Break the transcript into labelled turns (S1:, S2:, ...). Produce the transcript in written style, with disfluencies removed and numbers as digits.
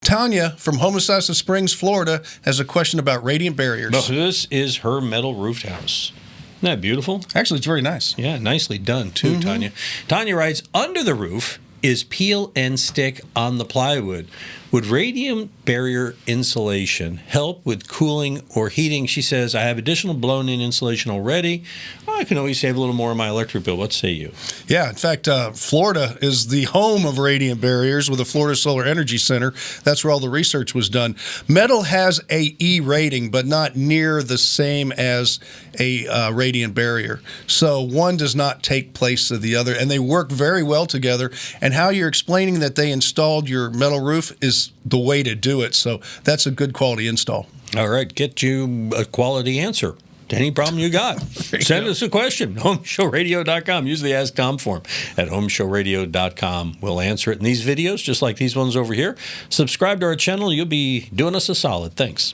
S1: Tanya from Homosassa Springs, Florida, has a question about radiant barriers.
S2: Well, this is her metal roofed house. Isn't that beautiful?
S1: Actually, it's very nice.
S2: Yeah, nicely done, too, Tanya. Tanya writes, under the roof is peel and stick on the plywood. Would radiant barrier insulation help with cooling or heating? She says, I have additional blown-in insulation already. I can always save a little more on my electric bill. What say you?
S1: Yeah, in fact, Florida is the home of radiant barriers with the Florida Solar Energy Center. That's where all the research was done. Metal has a E rating, but not near the same as a radiant barrier. So one does not take place of the other, and they work very well together. And how you're explaining that they installed your metal roof is the way to do it. So that's a good quality install.
S2: All right, get you a quality answer to any problem you got. Send us a question. HomeShowRadio.com. Use the Ask Tom form at HomeShowRadio.com. We'll answer it in these videos, just like these ones over here. Subscribe to our channel. You'll be doing us a solid. Thanks.